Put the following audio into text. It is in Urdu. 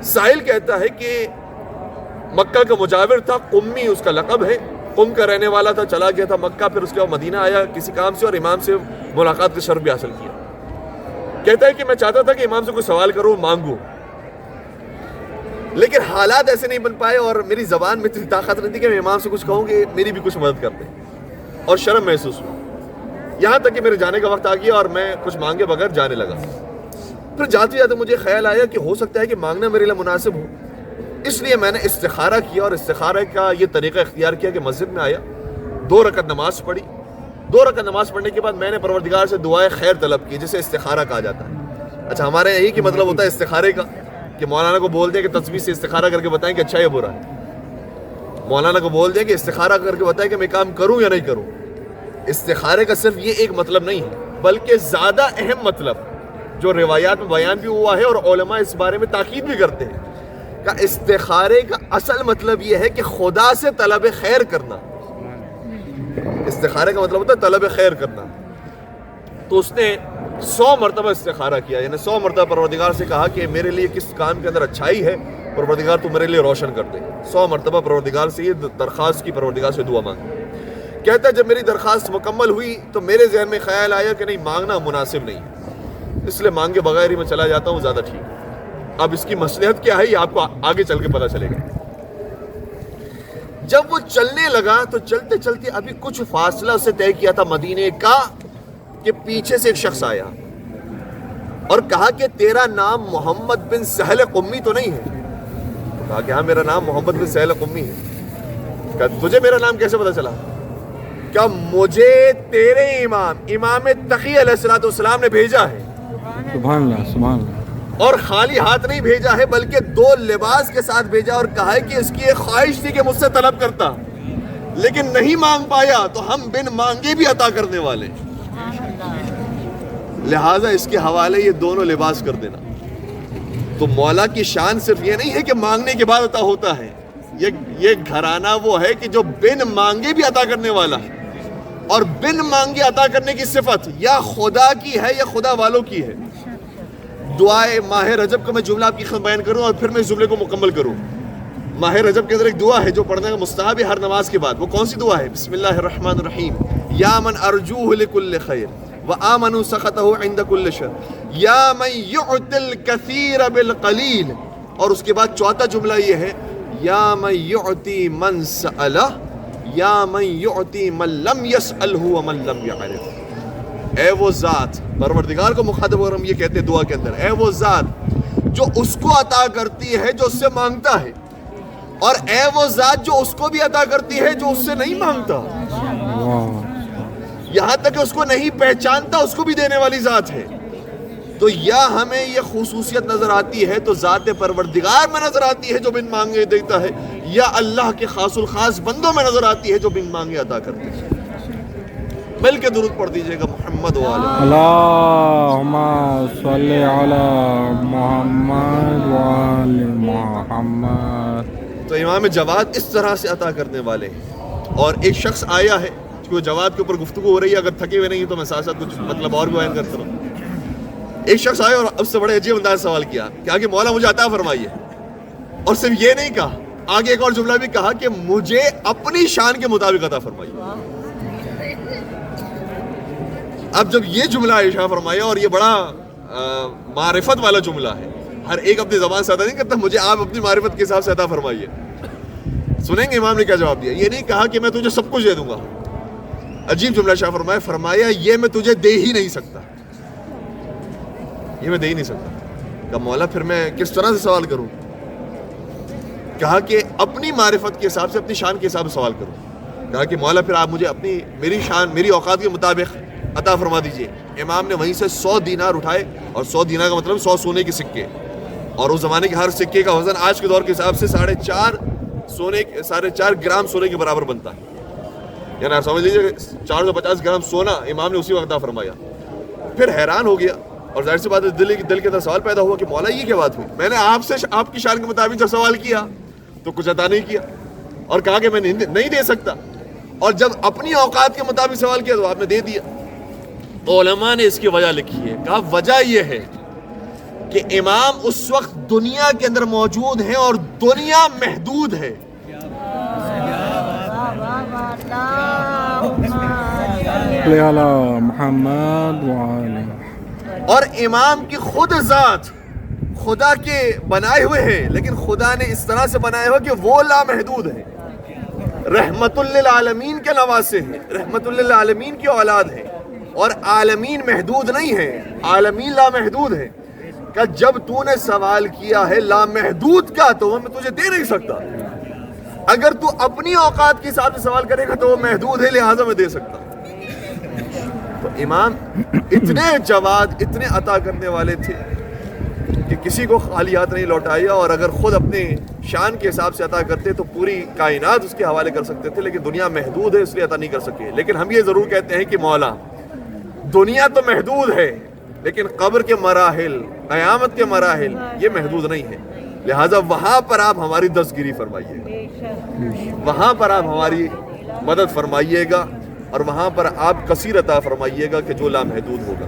سائل کہتا ہے کہ مکہ کا مجاور تھا، قمی اس کا لقب ہے، قم کا رہنے والا تھا، چلا گیا تھا مکہ، پھر اس کے بعد مدینہ آیا کسی کام سے اور امام سے ملاقات کا شرف بھی حاصل کیا۔ کہتا ہے کہ میں چاہتا تھا کہ امام سے کوئی سوال کروں، مانگوں، لیکن حالات ایسے نہیں بن پائے اور میری زبان میں اتنی طاقت نہیں تھی کہ میں امام سے کچھ کہوں کہ میری بھی کچھ مدد کر دیں، اور شرم محسوس ہوا۔ یہاں تک کہ میرے جانے کا وقت آ گیا اور میں کچھ مانگے بغیر جانے لگا۔ پھر جاتے جاتے مجھے خیال آیا کہ ہو سکتا ہے کہ مانگنا میرے لیے مناسب ہو، اس لیے میں نے استخارہ کیا، اور استخارہ کا یہ طریقہ اختیار کیا کہ مسجد میں آیا، 2 رکعت نماز پڑھی۔ 2 رکعت نماز پڑھنے کے بعد میں نے پروردگار سے دعائے خیر طلب کی، جسے استخارہ کہا جاتا ہے۔ اچھا، ہمارے یہی کی مطلب ہوتا ہے استخارے کا کہ مولانا کو بول دیں کہ تصویر سے استخارہ کر کے بتائیں کہ اچھا یا برا ہے، مولانا کو بول دیں کہ استخارہ کر کے بتائیں کہ میں کام کروں یا نہیں کروں۔ استخارے کا صرف یہ ایک مطلب نہیں ہے، بلکہ زیادہ اہم مطلب جو روایات میں بیان بھی ہوا ہے اور علماء اس بارے میں تاکید بھی کرتے ہیں کہ استخارے کا اصل مطلب یہ ہے کہ خدا سے طلب خیر کرنا۔ استخارے کا مطلب ہوتا ہے طلب خیر کرنا۔ تو اس نے 100 مرتبہ استخارہ کیا، یعنی 100 مرتبہ پروردگار سے کہا کہ میرے لیے کس کام کے اندر اچھائی ہے، پروردگار تو میرے لیے روشن کر دے۔ 100 مرتبہ پروردگار سے یہ درخواست کی، پروردگار سے دعا مانگی۔ کہتا ہے جب میری درخواست مکمل ہوئی تو میرے ذہن میں خیال آیا کہ نہیں، مانگنا مناسب نہیں ہے، اس لیے مانگے بغیر ہی میں چلا جاتا ہوں، زیادہ ٹھیک ہے۔ اب اس کی مصلحت کیا ہے یہ آپ کو آگے چل کے پتہ چلے گا۔ جب وہ چلنے لگا تو چلتے چلتے ابھی کچھ فاصلہ اسے طے کیا تھا مدینے کا، کہ پیچھے سے ایک شخص آیا اور کہا کہ تیرا نام محمد بن سہل قمی تو نہیں ہے؟ کہا کہ ہاں میرا نام محمد بن سہل قمی ہے۔ کہا تجھے میرا نام کیسے پتہ چلا؟ کہا مجھے تیرے امام تقی علیہ السلام نے بھیجا ہے۔ سبحان اللہ، سبحان اللہ۔ اور خالی ہاتھ نہیں بھیجا ہے بلکہ 2 لباس کے ساتھ بھیجا، اور کہا ہے کہ اس کی ایک خواہش تھی کہ مجھ سے طلب کرتا، لیکن نہیں مانگ پایا تو ہم بن مانگے بھی عطا کرنے والے، لہٰذا اس کے حوالے یہ دونوں لباس کر دینا۔ تو مولا کی شان صرف یہ نہیں ہے کہ مانگنے کے بعد عطا ہوتا ہے، یہ گھرانہ وہ ہے کہ جو بن مانگے بھی عطا کرنے والا ہے، اور بن مانگے عطا کرنے کی صفت یا خدا کی ہے یا خدا والوں کی ہے۔ دعائے ماہ رجب کا میں جملہ آپ کی خدمت بیان کروں اور پھر میں اس جملے کو مکمل کروں۔ ماہ رجب کے اندر ایک دعا ہے جو پڑھنے کا مستحب ہے ہر نماز کے بعد۔ وہ کون سی دعا ہے؟ بسم اللہ الرحمن الرحیم، یا من ارجوہ لکل خیر وآمنوا سخطہ عند کل شر یا من یعطی الکثیر بالقلیل۔ اور اس کے بعد چوتھا جملہ یہ ہے، یا من یعطی من سألہ یا من یعطی من لم یسألہ ومن لم یعرف۔ اے وہ ذات، پروردگار کو مخاطب ہو کر ہم یہ کہتے ہیں دعا کے اندر، اے وہ ذات جو اس کو عطا کرتی ہے جو اس سے مانگتا ہے، اور اے وہ ذات جو اس کو بھی عطا کرتی ہے جو اس سے نہیں مانگتا، یہاں تک کہ اس کو نہیں پہچانتا اس کو بھی دینے والی ذات ہے۔ تو یا ہمیں یہ خصوصیت نظر آتی ہے تو ذات پروردگار میں نظر آتی ہے جو بن مانگے دیتا ہے، یا اللہ کے خاص الخاص بندوں میں نظر آتی ہے جو بن مانگے عطا کرتے ہیں۔ مل کے درود پڑھ دیجئے گا محمد وعلی اللہم صلی علی محمد وعلی محمد۔ تو امام جواد اس طرح سے عطا کرنے والے ہیں۔ اور ایک شخص آیا ہے، کیونکہ جواد کے اوپر گفتگو ہو رہی ہے، اگر تھکے ہوئے نہیں ہیں تو میں ساتھ ساتھ کچھ مطلب اور بھی بیان کرتا ہوں۔ ایک شخص آیا اور اب سے بڑے عجیب انداز سوال کیا کہ آگے مولا مجھے عطا فرمائیے، اور صرف یہ نہیں کہا، آگے ایک اور جملہ بھی کہا کہ مجھے اپنی شان کے مطابق عطا فرمائیے۔ اب جب یہ جملہ ارشاد فرمایا اور یہ بڑا معرفت والا جملہ ہے، ہر ایک اپنی زبان سے ادا نہیں کرتا، مجھے آپ اپنی معرفت کے حساب سے عطا فرمائیے۔ سنیں گے امام نے کیا جواب دیا؟ یہ نہیں کہا کہ میں تجھے سب کچھ دے دوں گا، عجیب جملہ ارشاد فرمایا، فرمایا یہ میں تجھے دے ہی نہیں سکتا، یہ میں دے ہی نہیں سکتا۔ کہ مولا پھر میں کس طرح سے سوال کروں؟ کہا کہ اپنی معرفت کے حساب سے، اپنی شان کے حساب سے سوال کروں۔ کہا کہ مولا پھر آپ مجھے اپنی میری شان، میری اوقات کے مطابق عطا فرما دیجئے۔ امام نے وہیں سے 100 دینار اٹھائے، اور 100 دینار کا مطلب 100 سونے کے سکے، اور اس زمانے کے ہر سکے کا وزن آج کے دور کے حساب سے 4.5 گرام سونے کے برابر بنتا ہے، یعنی آپ سمجھ لیجیے 450 گرام سونا امام نے اسی وقت عطا فرمایا۔ پھر حیران ہو گیا، اور ظاہر سی بات ہے دل کے اندر سوال پیدا ہوا کہ مولا یہ کیا بات ہوئی؟ میں نے آپ سے آپ کی شان کے مطابق جب سوال کیا تو کچھ عطا نہیں کیا، اور کہا کہ میں نہیں دے سکتا، اور جب اپنی اوقات کے مطابق سوال کیا تو آپ نے دے دیا۔ علماء نے اس کی وجہ لکھی ہے، کہا وجہ یہ ہے کہ امام اس وقت دنیا کے اندر موجود ہیں اور دنیا محدود ہے. صلی علی محمد وعلی. اور امام کی خود ذات خدا کے بنائے ہوئے ہیں، لیکن خدا نے اس طرح سے بنائے ہوئے کہ وہ لامحدود ہیں، رحمت للعالمین کے نواسے ہیں، رحمت للعالمین کی اولاد ہیں. اور عالمین محدود نہیں ہیں، عالمین لامحدود ہیں. کہ جب تو نے سوال کیا ہے لامحدود کا تو وہ میں تجھے دے نہیں سکتا. اگر تو اپنی اوقات کے حساب سے سوال کرے گا تو وہ محدود ہے، لہٰذا میں دے سکتا. تو امام اتنے جواد، اتنے عطا کرنے والے تھے کہ کسی کو خالی ہاتھ نہیں لوٹایا. اور اگر خود اپنے شان کے حساب سے عطا کرتے تو پوری کائنات اس کے حوالے کر سکتے تھے، لیکن دنیا محدود ہے اس لیے عطا نہیں کر سکے. لیکن ہم یہ ضرور کہتے ہیں کہ مولا دنیا تو محدود ہے، لیکن قبر کے مراحل، قیامت کے مراحل یہ محدود نہیں ہے. لہٰذا وہاں پر آپ ہماری دستگیری فرمائیے گا، وہاں پر آپ ہماری مدد فرمائیے گا، اور وہاں پر آپ کثیر عطا فرمائیے گا کہ جو لامحدود ہوگا.